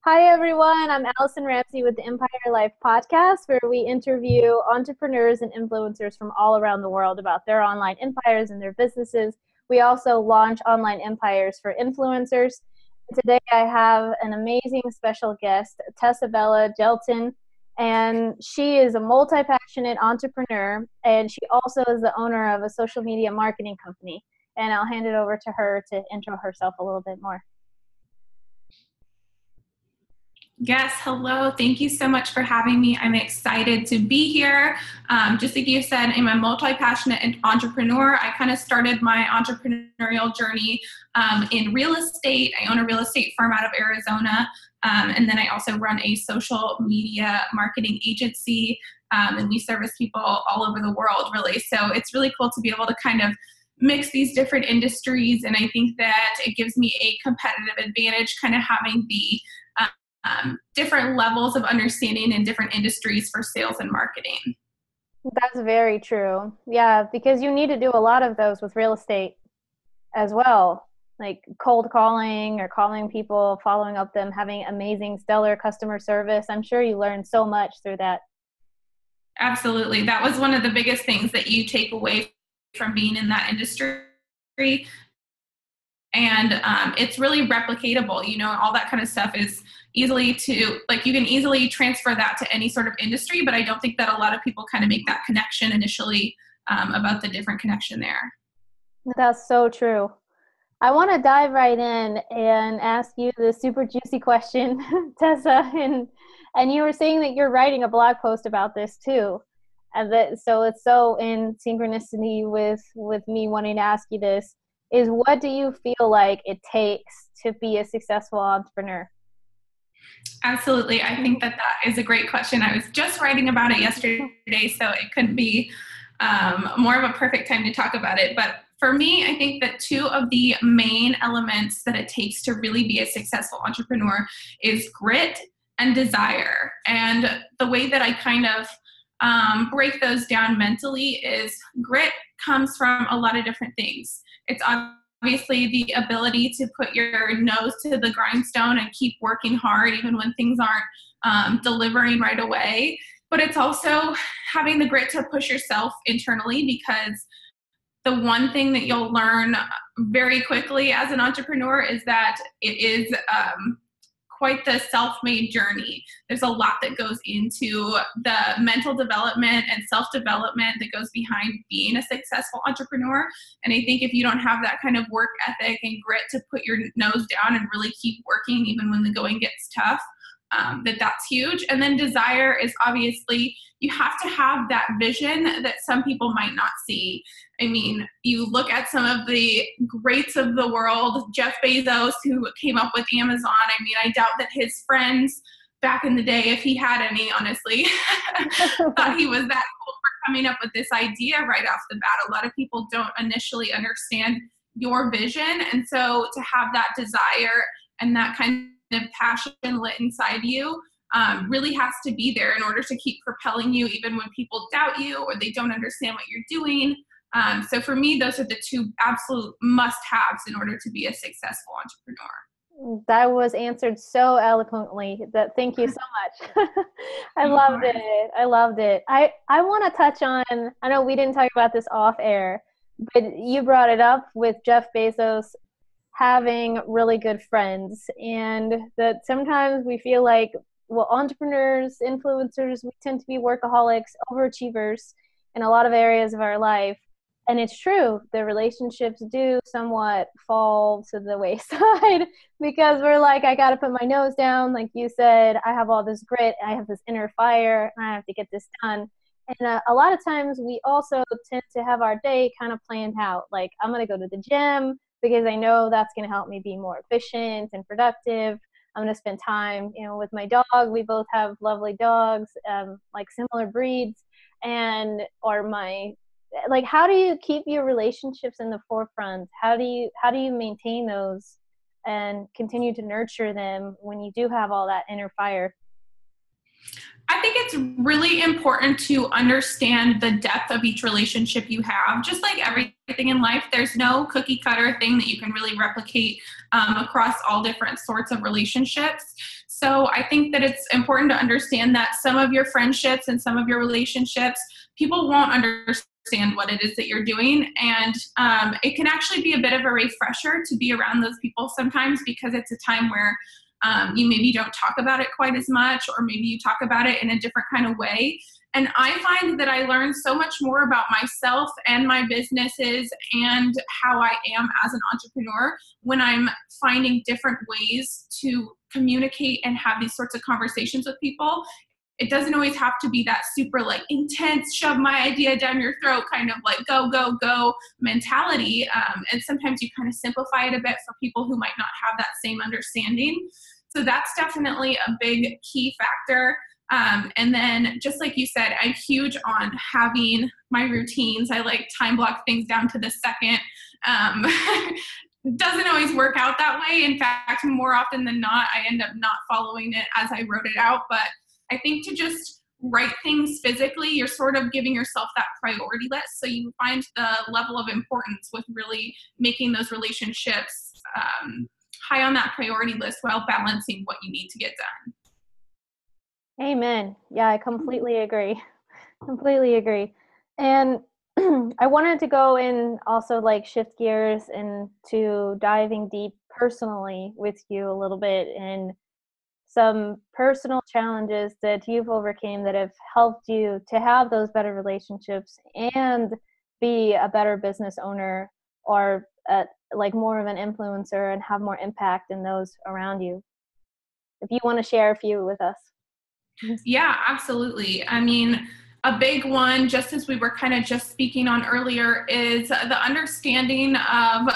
Hi, everyone. I'm Allison Ramsey with the Empire Life podcast, where we interview entrepreneurs and influencers from all around the world about their online empires and their businesses. We also launch online empires for influencers. Today, I have an amazing special guest, TessaBella Jelton, and she is a multi-passionate entrepreneur, and she also is the owner of a social media marketing company. And I'll hand it over to her to intro herself a little bit more. Yes, hello. Thank you so much for having me. I'm excited to be here. Just like you said, I'm a multi-passionate entrepreneur. I kind of started my entrepreneurial journey in real estate. I own a real estate firm out of Arizona. And then I also run a social media marketing agency. And we service people all over the world, really. So it's really cool to be able to kind of mix these different industries. And I think that it gives me a competitive advantage kind of having the different levels of understanding in different industries for sales and marketing. That's very true. Yeah, because you need to do a lot of those with real estate as well, like cold calling or calling people, following up them, having amazing, stellar customer service. I'm sure you learned so much through that. Absolutely. That was one of the biggest things that you take away from being in that industry. And it's really replicatable, all that kind of stuff is easily you can easily transfer that to any sort of industry, but I don't think that a lot of people kind of make that connection initially about the different connection there. That's so true. I want to dive right in and ask you the super juicy question, Tessa, and you were saying that you're writing a blog post about this too. So it's so in synchronicity with me wanting to ask you this, is what do you feel like it takes to be a successful entrepreneur? Absolutely. I think that is a great question. I was just writing about it yesterday, so it couldn't be more of a perfect time to talk about it. But for me, I think that two of the main elements that it takes to really be a successful entrepreneur is grit and desire. And the way that I kind of break those down mentally is grit comes from a lot of different things. It's obviously the ability to put your nose to the grindstone and keep working hard even when things aren't delivering right away. But it's also having the grit to push yourself internally, because the one thing that you'll learn very quickly as an entrepreneur is that it is quite the self-made journey. There's a lot that goes into the mental development and self-development that goes behind being a successful entrepreneur. And I think if you don't have that kind of work ethic and grit to put your nose down and really keep working even when the going gets tough, that's huge. And then desire is obviously you have to have that vision that some people might not see. I mean, you look at some of the greats of the world, Jeff Bezos, who came up with Amazon. I mean, I doubt that his friends back in the day, if he had any, honestly, thought he was that cool for coming up with this idea right off the bat. A lot of people don't initially understand your vision. And so to have that desire and that kind of passion lit inside you really has to be there in order to keep propelling you even when people doubt you or they don't understand what you're doing. So for me, those are the two absolute must-haves in order to be a successful entrepreneur. That was answered so eloquently. Thank you so much. I loved it. I loved it. I want to touch on, I know we didn't talk about this off air, but you brought it up with Jeff Bezos having really good friends, and that sometimes we feel like, well, entrepreneurs, influencers, we tend to be workaholics, overachievers in a lot of areas of our life. And it's true, the relationships do somewhat fall to the wayside because we're like, I got to put my nose down. Like you said, I have all this grit, I have this inner fire, and I have to get this done. And a lot of times we also tend to have our day kind of planned out. Like, I'm going to go to the gym because I know that's going to help me be more efficient and productive. I'm going to spend time, with my dog. We both have lovely dogs, like similar breeds, how do you keep your relationships in the forefront? How do you maintain those and continue to nurture them when you do have all that inner fire? I think it's really important to understand the depth of each relationship you have. Just like everything in life, there's no cookie cutter thing that you can really replicate across all different sorts of relationships. So I think that it's important to understand that some of your friendships and some of your relationships, people won't understand what it is that you're doing. And it can actually be a bit of a refresher to be around those people sometimes, because it's a time where you maybe don't talk about it quite as much, or maybe you talk about it in a different kind of way. And I find that I learn so much more about myself and my businesses and how I am as an entrepreneur when I'm finding different ways to communicate and have these sorts of conversations with people. It doesn't always have to be that super like intense, shove my idea down your throat kind of like go, go, go mentality. And sometimes you kind of simplify it a bit for people who might not have that same understanding. So that's definitely a big key factor. And then just like you said, I'm huge on having my routines. I like time block things down to the second. Doesn't always work out that way. In fact, more often than not, I end up not following it as I wrote it out. But I think to just write things physically, you're sort of giving yourself that priority list. So you find the level of importance with really making those relationships high on that priority list while balancing what you need to get done. Amen. Yeah, I completely agree. Completely agree. And I wanted to go in also like shift gears into diving deep personally with you a little bit in some personal challenges that you've overcame that have helped you to have those better relationships and be a better business owner, or like more of an influencer and have more impact in those around you. If you want to share a few with us. Yeah, absolutely. I mean, a big one, just as we were kind of just speaking on earlier, is the understanding of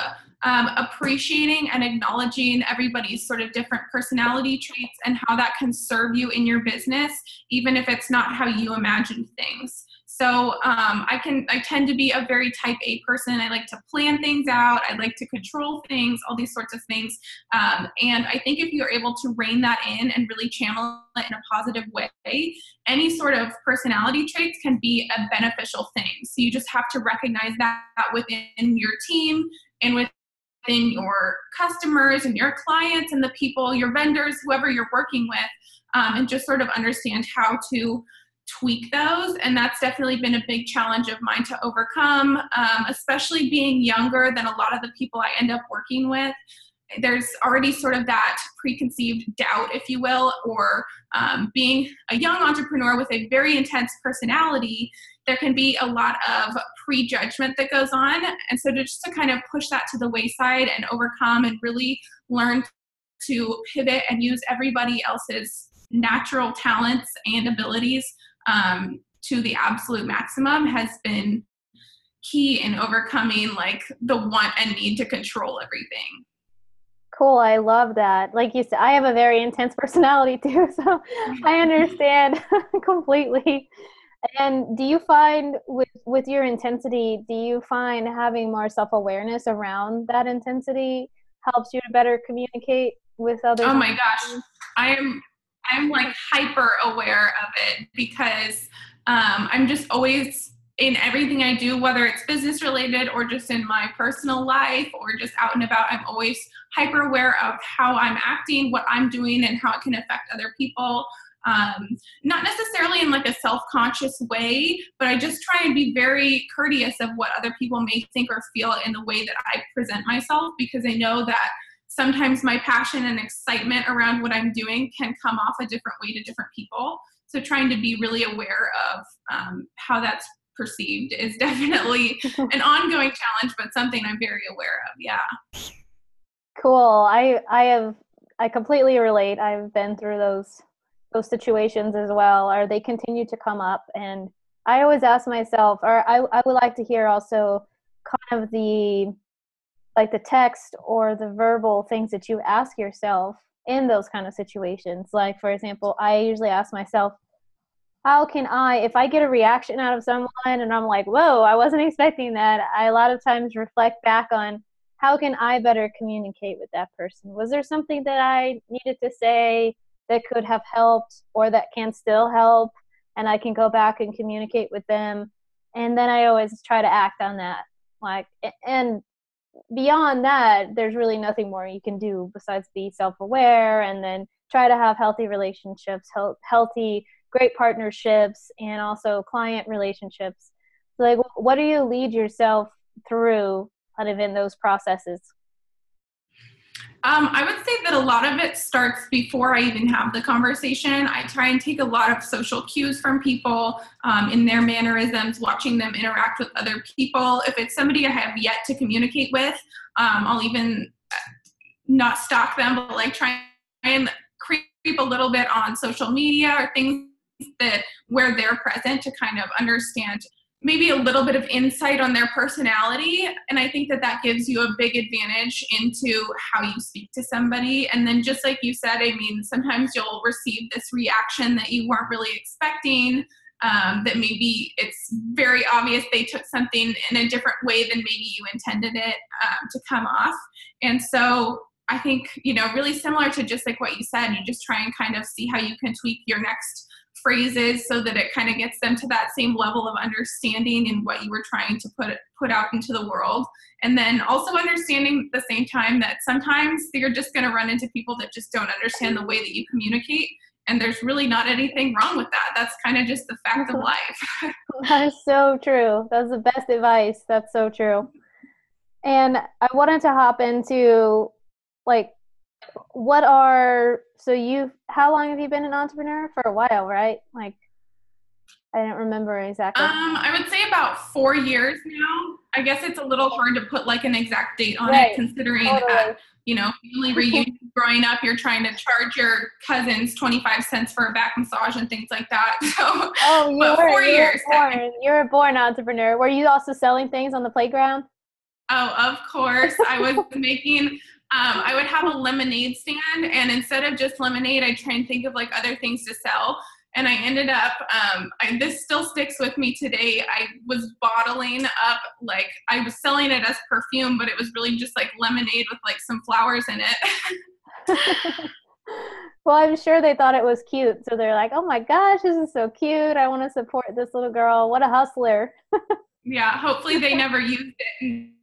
appreciating and acknowledging everybody's sort of different personality traits and how that can serve you in your business, even if it's not how you imagined things. So I tend to be a very type A person. I like to plan things out. I like to control things, all these sorts of things. And I think if you're able to rein that in and really channel it in a positive way, any sort of personality traits can be a beneficial thing. So you just have to recognize that within your team and within your customers and your clients and the people, your vendors, whoever you're working with, and just sort of understand how to tweak those. And that's definitely been a big challenge of mine to overcome, especially being younger than a lot of the people I end up working with. There's already sort of that preconceived doubt, if you will, or being a young entrepreneur with a very intense personality, there can be a lot of prejudgment that goes on. And so just to kind of push that to the wayside and overcome and really learn to pivot and use everybody else's natural talents and abilities to the absolute maximum has been key in overcoming like the want and need to control everything. Cool. I love that. Like you said, I have a very intense personality too, so I understand completely. And do you find with your intensity, do you find having more self-awareness around that intensity helps you to better communicate with others? Oh my gosh. I'm like hyper aware of it because I'm just always in everything I do, whether it's business related or just in my personal life or just out and about, I'm always hyper aware of how I'm acting, what I'm doing, and how it can affect other people. Not necessarily in like a self-conscious way, but I just try and be very courteous of what other people may think or feel in the way that I present myself, because I know that sometimes my passion and excitement around what I'm doing can come off a different way to different people. So trying to be really aware of how that's perceived is definitely an ongoing challenge, but something I'm very aware of. Yeah. Cool. I completely relate. I've been through those situations as well, or they continue to come up. And I always ask myself, or I would like to hear also kind of the text or the verbal things that you ask yourself in those kind of situations. Like, for example, I usually ask myself, how can if I get a reaction out of someone and I'm like, whoa, I wasn't expecting that, I a lot of times reflect back on how can I better communicate with that person? Was there something that I needed to say that could have helped or that can still help? And I can go back and communicate with them. And then I always try to act on that. And beyond that, there's really nothing more you can do besides be self-aware and then try to have healthy relationships, healthy, great partnerships, and also client relationships. So like, what do you lead yourself through kind of in those processes? I would say that a lot of it starts before I even have the conversation. I try and take a lot of social cues from people in their mannerisms, watching them interact with other people. If it's somebody I have yet to communicate with, I'll even not stalk them, but like try and creep a little bit on social media or things that where they're present to kind of understand maybe a little bit of insight on their personality. And I think that that gives you a big advantage into how you speak to somebody. And then just like you said, I mean, sometimes you'll receive this reaction that you weren't really expecting, that maybe it's very obvious they took something in a different way than maybe you intended it to come off. And so I think, you know, really similar to just like what you said, you just try and kind of see how you can tweak your next phrases so that it kind of gets them to that same level of understanding in what you were trying to put out into the world. And then also understanding at the same time that sometimes you're just going to run into people that just don't understand the way that you communicate. And there's really not anything wrong with that. That's kind of just the fact of life. That is so true. That's the best advice. That's so true. And I wanted to hop into like, how long have you been an entrepreneur? For a while, right? Like, I didn't remember exactly. I would say about 4 years now. I guess it's a little hard to put like an exact date on Right. it, considering Totally. that, you know, family reunion growing up, you're trying to charge your cousins 25 cents for a back massage and things like that. So, but 4 years. You're a born entrepreneur. Were you also selling things on the playground? Oh, of course. I was making, I would have a lemonade stand, and instead of just lemonade, I try and think of like other things to sell. And I ended up, this still sticks with me today. I was bottling up, like I was selling it as perfume, but it was really just like lemonade with like some flowers in it. Well, I'm sure they thought it was cute. So they're like, oh my gosh, this is so cute. I want to support this little girl. What a hustler. Yeah, hopefully they never used it and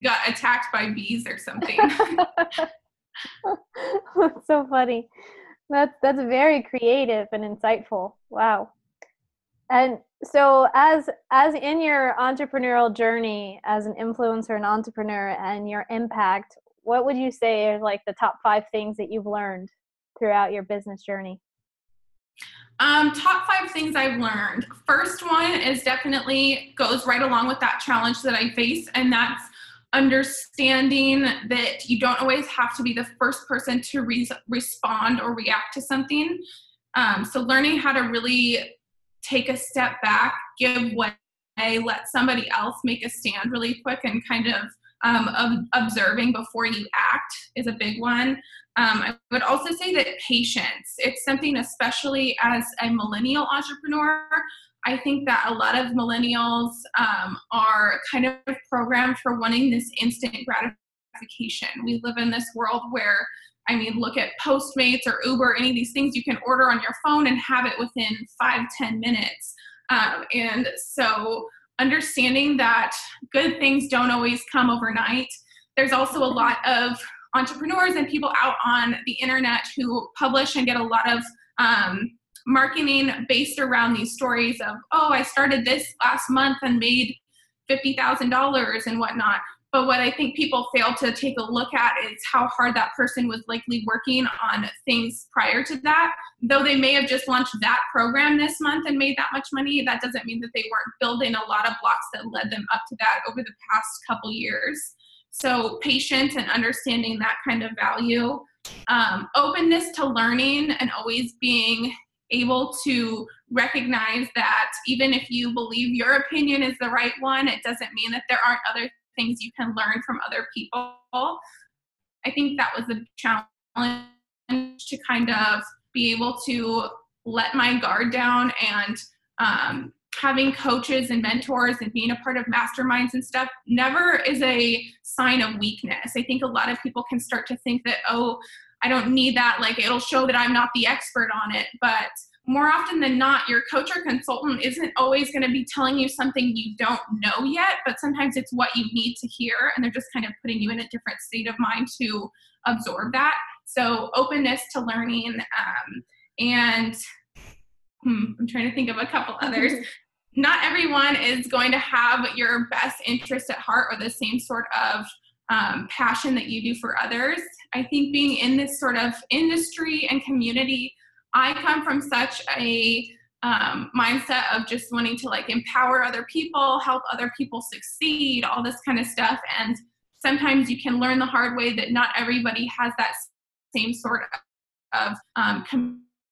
got attacked by bees or something. That's so funny. That's very creative and insightful. Wow. And so as in your entrepreneurial journey as an influencer and entrepreneur and your impact, what would you say are like the top 5 things that you've learned throughout your business journey? Top 5 things I've learned. First one is definitely goes right along with that challenge that I face, and that's understanding that you don't always have to be the first person to respond or react to something. So learning how to really take a step back, give way, let somebody else make a stand really quick, and kind of observing before you act is a big one. I would also say that patience, it's something, especially as a millennial entrepreneur, I think that a lot of millennials are kind of programmed for wanting this instant gratification. We live in this world where, I mean, look at Postmates or Uber, any of these things you can order on your phone and have it within 5-10 minutes. And so understanding that good things don't always come overnight. There's also a lot of entrepreneurs and people out on the internet who publish and get a lot of marketing based around these stories of, oh, I started this last month and made $50,000 and whatnot. But what I think people fail to take a look at is how hard that person was likely working on things prior to that. Though they may have just launched that program this month and made that much money, that doesn't mean that they weren't building a lot of blocks that led them up to that over the past couple years. So patience and understanding that kind of value, openness to learning, and always being able to recognize that even if you believe your opinion is the right one, it doesn't mean that there aren't other things you can learn from other people. I think that was a challenge, to kind of be able to let my guard down, and having coaches and mentors and being a part of masterminds and stuff never is a sign of weakness. I think a lot of people can start to think that, oh, I don't need that, like it'll show that I'm not the expert on it. But more often than not, your coach or consultant isn't always going to be telling you something you don't know yet, but sometimes it's what you need to hear, and they're just kind of putting you in a different state of mind to absorb that. So openness to learning, and I'm trying to think of a couple others. Not everyone is going to have your best interest at heart or the same sort of passion that you do for others. I think being in this sort of industry and community, I come from such a mindset of just wanting to like empower other people, help other people succeed, all this kind of stuff. And sometimes you can learn the hard way that not everybody has that same sort of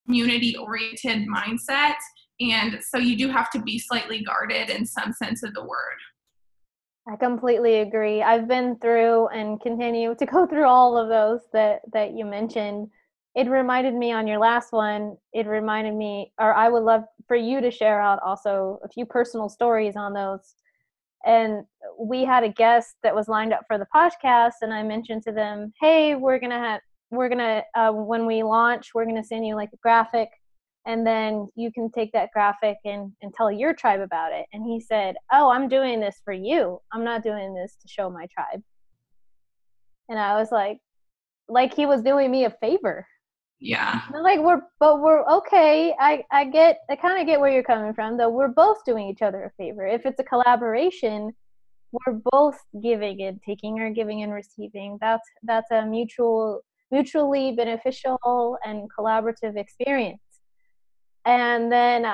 community-oriented mindset. And so you do have to be slightly guarded in some sense of the word. I completely agree. I've been through and continue to go through all of those that you mentioned. It reminded me on your last one, it reminded me, or I would love for you to share out also a few personal stories on those. And we had a guest that was lined up for the podcast, and I mentioned to them, hey, we're gonna when we launch, we're gonna send you like a graphic, and then you can take that graphic and tell your tribe about it. And he said, oh, I'm doing this for you. I'm not doing this to show my tribe. And I was like he was doing me a favor. Yeah. I'm like, we're okay. I kind of get where you're coming from, though. We're both doing each other a favor. If it's a collaboration, we're both giving and taking, or giving and receiving. That's a mutually beneficial and collaborative experience. And then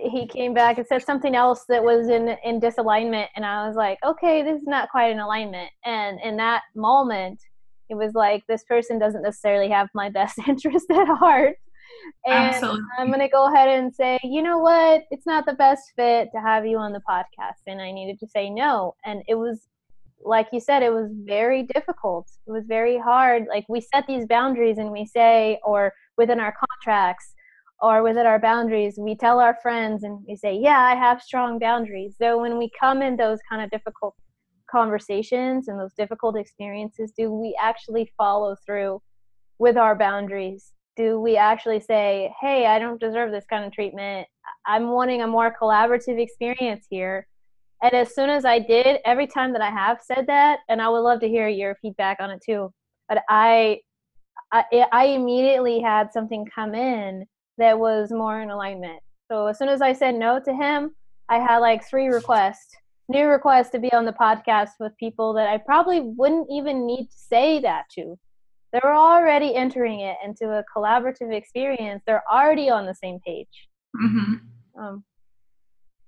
he came back and said something else that was in disalignment, and I was like, okay, this is not quite in alignment. And in that moment, it was like, this person doesn't necessarily have my best interest at heart. And Absolutely. I'm going to go ahead and say, you know what? It's not the best fit to have you on the podcast. And I needed to say no. And it was, like you said, it was very difficult. It was very hard. Like, we set these boundaries and we say, or within our contracts or within our boundaries, we tell our friends and we say, yeah, I have strong boundaries. So when we come in those kind of difficult conversations and those difficult experiences, do we actually follow through with our boundaries? Do we actually say, hey, I don't deserve this kind of treatment. I'm wanting a more collaborative experience here. And as soon as I did, every time that I have said that, and I would love to hear your feedback on it too, but I immediately had something come in that was more in alignment. So as soon as I said no to him, I had like 3 new requests to be on the podcast with people that I probably wouldn't even need to say that to. They were already entering it into a collaborative experience. They're already on the same page. Mm-hmm.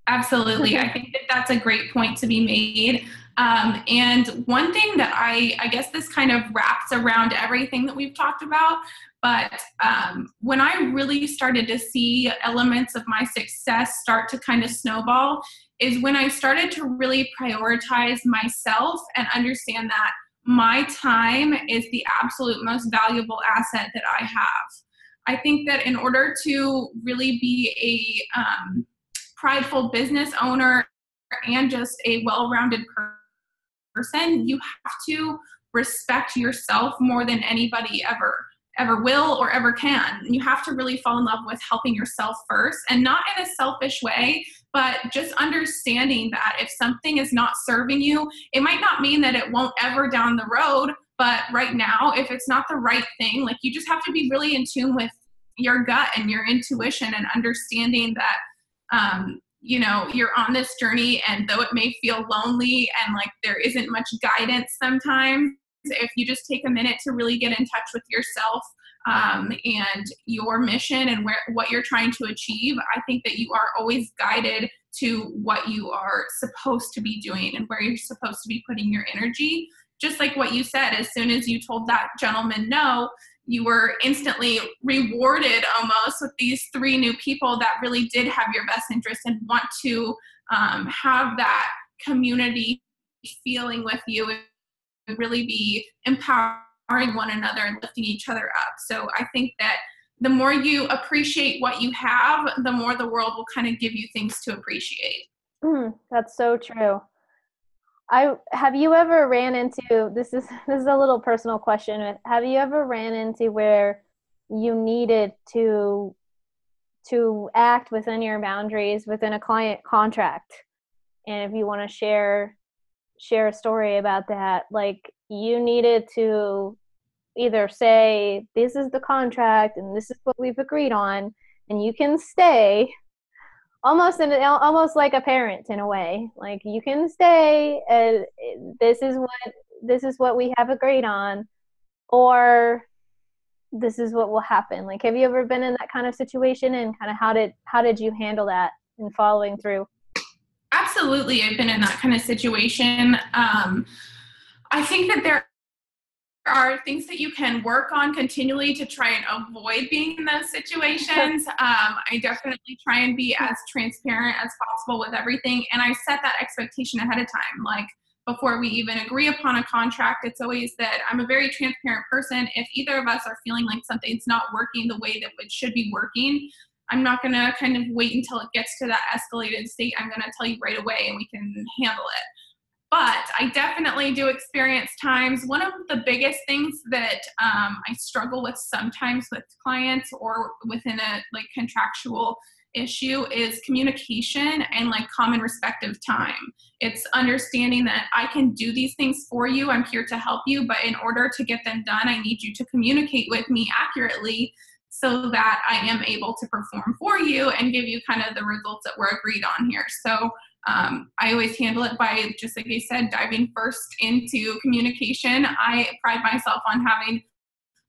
Absolutely. I think that that's a great point to be made. And one thing that I guess this kind of wraps around everything that we've talked about, but when I really started to see elements of my success start to kind of snowball is when I started to really prioritize myself and understand that my time is the absolute most valuable asset that I have. I think that in order to really be a prideful business owner and just a well-rounded person, you have to respect yourself more than anybody ever will or ever can. You have to really fall in love with helping yourself first, and not in a selfish way, but just understanding that if something is not serving you, it might not mean that it won't ever down the road, but right now, if it's not the right thing, like, you just have to be really in tune with your gut and your intuition and understanding that you're on this journey, and though it may feel lonely and like there isn't much guidance sometimes, if you just take a minute to really get in touch with yourself and your mission and what you're trying to achieve, I think that you are always guided to what you are supposed to be doing and where you're supposed to be putting your energy. Just like what you said, as soon as you told that gentleman no, you were instantly rewarded almost with these 3 new people that really did have your best interest and want to have that community feeling with you and really be empowering one another and lifting each other up. So I think that the more you appreciate what you have, the more the world will kind of give you things to appreciate. That's so true. Have you ever ran into, this is a little personal question, but have you ever ran into where you needed to act within your boundaries within a client contract? And if you want to share a story about that, like, you needed to either say, this is the contract and this is what we've agreed on, and you can stay, almost like a parent in a way. Like, you can stay, this is what we have agreed on, or this is what will happen. Like, have you ever been in that kind of situation, and kind of how did you handle that in following through? Absolutely, I've been in that kind of situation. I think that there are things that you can work on continually to try and avoid being in those situations. I definitely try and be as transparent as possible with everything, and I set that expectation ahead of time. Like, before we even agree upon a contract, it's always that I'm a very transparent person. If either of us are feeling like something's not working the way that it should be working, I'm not going to kind of wait until it gets to that escalated state. I'm going to tell you right away and we can handle it. But I definitely do experience times. One of the biggest things that I struggle with sometimes with clients or within a like contractual issue is communication and like common respect of time. It's understanding that I can do these things for you. I'm here to help you, but in order to get them done, I need you to communicate with me accurately so that I am able to perform for you and give you kind of the results that were agreed on here. So I always handle it by, just like I said, diving first into communication. I pride myself on having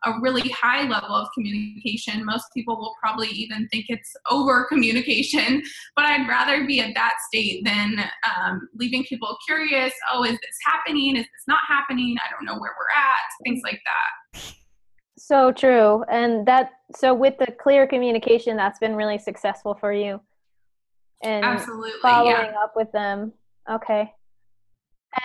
a really high level of communication. Most people will probably even think it's over communication, but I'd rather be at that state than leaving people curious. Oh, is this happening? Is this not happening? I don't know where we're at, things like that. So true. And so with the clear communication, that's been really successful for you, and Absolutely, following yeah. up with them. Okay.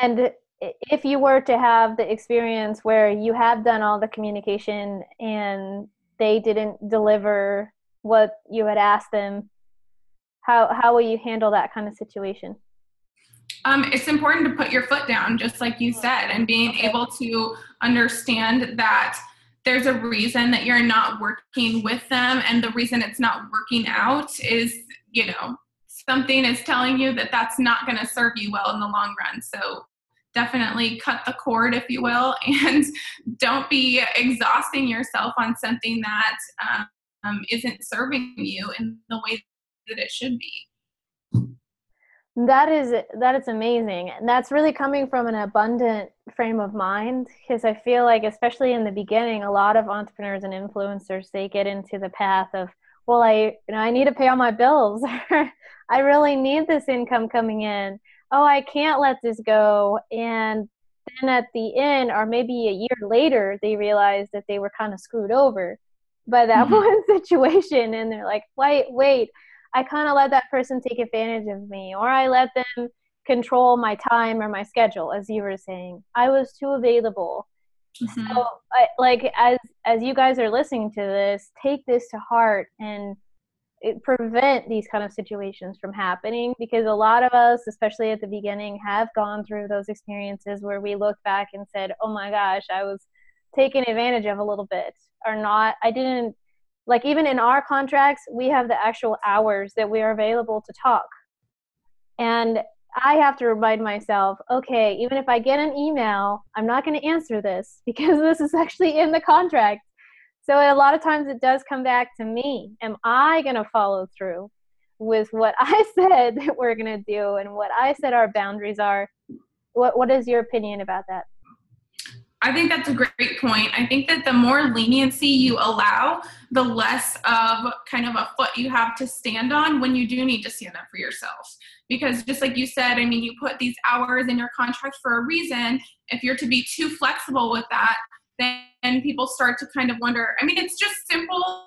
And if you were to have the experience where you have done all the communication and they didn't deliver what you had asked them, how will you handle that kind of situation? It's important to put your foot down, just like you said, and being Okay. able to understand that there's a reason that you're not working with them, and the reason it's not working out is, something is telling you that that's not going to serve you well in the long run. So definitely cut the cord, if you will, and don't be exhausting yourself on something that isn't serving you in the way that it should be. That is amazing. And that's really coming from an abundant frame of mind, because I feel like, especially in the beginning, a lot of entrepreneurs and influencers, they get into the path of, well, I need to pay all my bills. I really need this income coming in. Oh, I can't let this go. And then at the end, or maybe a year later, they realize that they were kind of screwed over by that Mm-hmm. one situation. And they're like, wait, I kind of let that person take advantage of me, or I let them control my time or my schedule, as you were saying. I was too available. Mm-hmm. So, as you guys are listening to this, take this to heart and prevent these kind of situations from happening, because a lot of us, especially at the beginning, have gone through those experiences where we look back and said, oh my gosh, I was taken advantage of a little bit, or not. I didn't, like, even in our contracts, we have the actual hours that we are available to talk. And I have to remind myself, okay, even if I get an email, I'm not going to answer this because this is actually in the contract. So a lot of times it does come back to me. Am I going to follow through with what I said that we're going to do and what I said our boundaries are? What is your opinion about that? I think that's a great point. I think that the more leniency you allow, the less of kind of a foot you have to stand on when you do need to stand up for yourself. Because just like you said, I mean, you put these hours in your contract for a reason. If you're to be too flexible with that, then people start to kind of wonder. I mean, it's just simple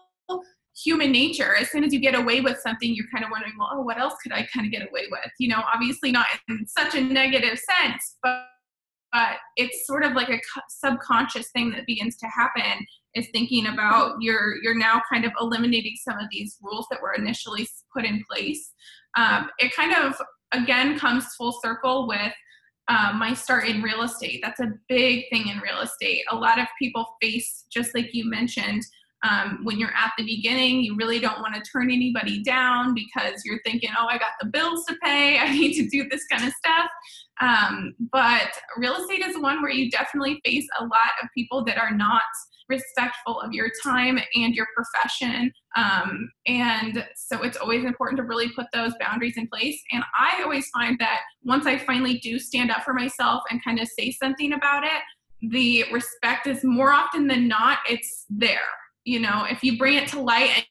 human nature. As soon as you get away with something, you're kind of wondering, well, oh, what else could I kind of get away with? Obviously not in such a negative sense, but it's sort of like a subconscious thing that begins to happen, is thinking about you're now kind of eliminating some of these rules that were initially put in place. It kind of, again, comes full circle with my start in real estate. That's a big thing in real estate. A lot of people face, just like you mentioned, When you're at the beginning, you really don't want to turn anybody down because you're thinking, oh, I got the bills to pay. I need to do this kind of stuff. But real estate is one where you definitely face a lot of people that are not respectful of your time and your profession. And so it's always important to really put those boundaries in place. And I always find that once I finally do stand up for myself and kind of say something about it, the respect is more often than not, it's there. You know, if you bring it to light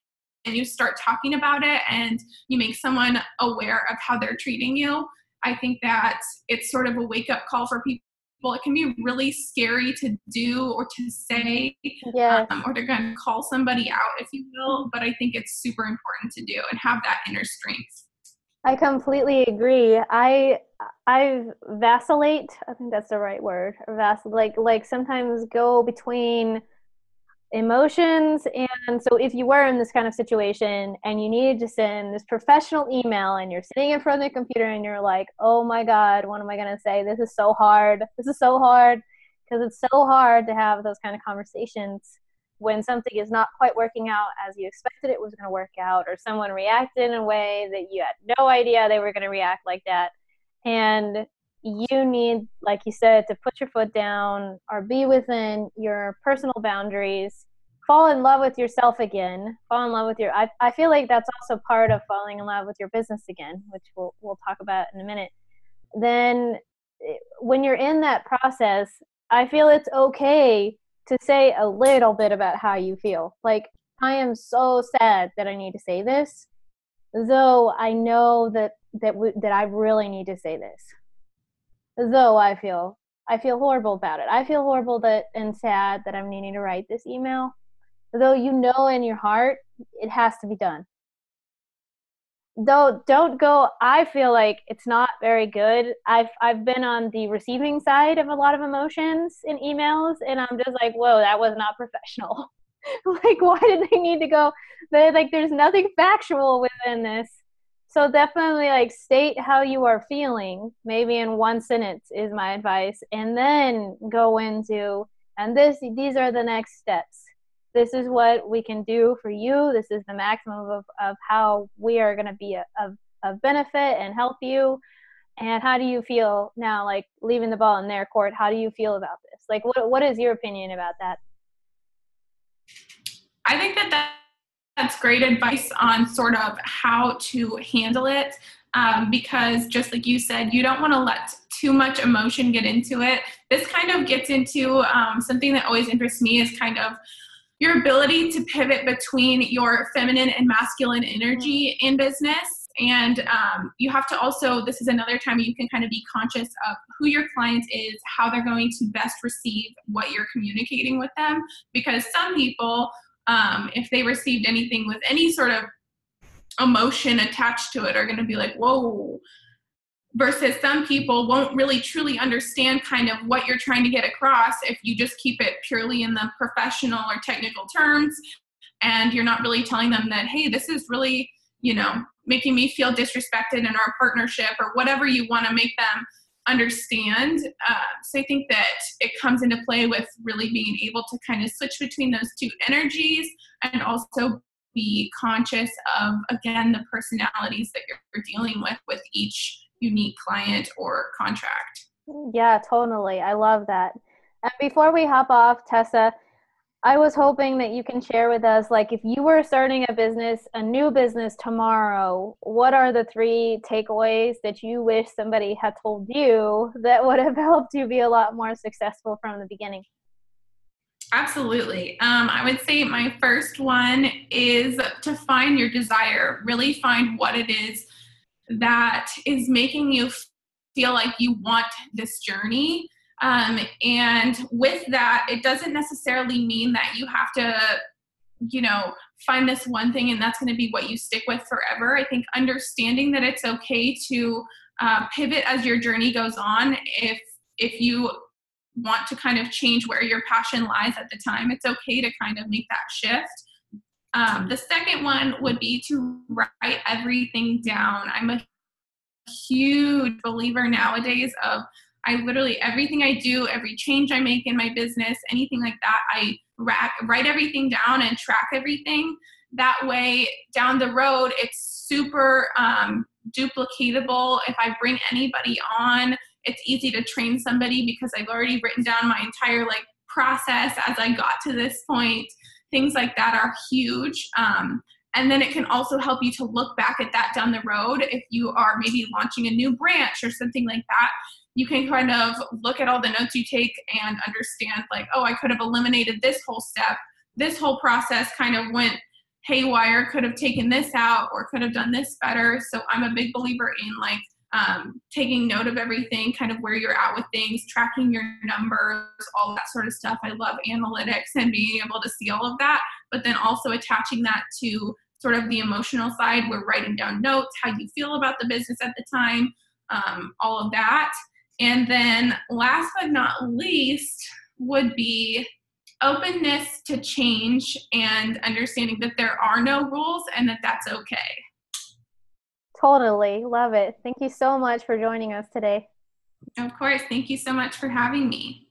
and you start talking about it and you make someone aware of how they're treating you, I think that it's sort of a wake-up call for people. It can be really scary to do or to say, Yes. or to kind of call somebody out, if you will, but I think it's super important to do and have that inner strength. I completely agree. I vacillate. I think that's the right word. Like sometimes go between emotions. And so if you were in this kind of situation and you needed to send this professional email and you're sitting in front of the computer and you're like, oh my God, what am I going to say? This is so hard. This is so hard, because it's so hard to have those kind of conversations when something is not quite working out as you expected it was going to work out, or someone reacted in a way that you had no idea they were going to react like that. And you need, like you said, to put your foot down or be within your personal boundaries, fall in love with yourself again, fall in love with your, I feel like that's also part of falling in love with your business again, which we'll talk about in a minute. Then when you're in that process, I feel it's okay to say a little bit about how you feel. Like, I am so sad that I need to say this, though I know that I really need to say this. Though I feel horrible about it. I feel horrible and sad that I'm needing to write this email. Though you know in your heart it has to be done. Though don't go, I feel like it's not very good. I've been on the receiving side of a lot of emotions in emails, and I'm just like, whoa, that was not professional. Like, why did they need to go? There's nothing factual within this. So definitely, like, state how you are feeling, maybe in one sentence is my advice, and then go into, and these are the next steps. This is what we can do for you. This is the maximum of how we are going to be of benefit and help you. And how do you feel now, like, leaving the ball in their court? How do you feel about this? Like, what is your opinion about that? I think that's great advice on sort of how to handle it, because just like you said, you don't want to let too much emotion get into it. This kind of gets into something that always interests me is kind of your ability to pivot between your feminine and masculine energy in business. And you have to also, this is another time you can kind of be conscious of who your client is, how they're going to best receive what you're communicating with them. Because some people, if they received anything with any sort of emotion attached to it, are going to be like, whoa. Versus some people won't really truly understand kind of what you're trying to get across if you just keep it purely in the professional or technical terms, and you're not really telling them that, hey, this is really, making me feel disrespected in our partnership, or whatever you want to make them understand. So I think that it comes into play with really being able to kind of switch between those two energies, and also be conscious of, again, the personalities that you're dealing with each unique client or contract. Yeah, totally. I love that. And before we hop off, Tessa, I was hoping that you can share with us, like, if you were starting a new business tomorrow, what are the 3 takeaways that you wish somebody had told you that would have helped you be a lot more successful from the beginning? Absolutely. I would say my first one is to find your desire, really find what it is that is making you feel like you want this journey. And with that, it doesn't necessarily mean that you have to, find this one thing and that's going to be what you stick with forever. I think understanding that it's okay to pivot as your journey goes on. If you want to kind of change where your passion lies at the time, it's okay to kind of make that shift. The second one would be to write everything down. I'm a huge believer nowadays of I literally, everything I do, every change I make in my business, anything like that, I write everything down and track everything. That way, down the road, it's super duplicatable. If I bring anybody on, it's easy to train somebody because I've already written down my entire like process as I got to this point. Things like that are huge. And then it can also help you to look back at that down the road. If you are maybe launching a new branch or something like that, you can kind of look at all the notes you take and understand like, oh, I could have eliminated this whole step. This whole process kind of went haywire, could have taken this out or could have done this better. So I'm a big believer in like taking note of everything, kind of where you're at with things, tracking your numbers, all that sort of stuff. I love analytics and being able to see all of that, but then also attaching that to sort of the emotional side. We're writing down notes, how you feel about the business at the time, all of that. And then last but not least would be openness to change and understanding that there are no rules and that that's okay. Totally. Love it. Thank you so much for joining us today. Of course. Thank you so much for having me.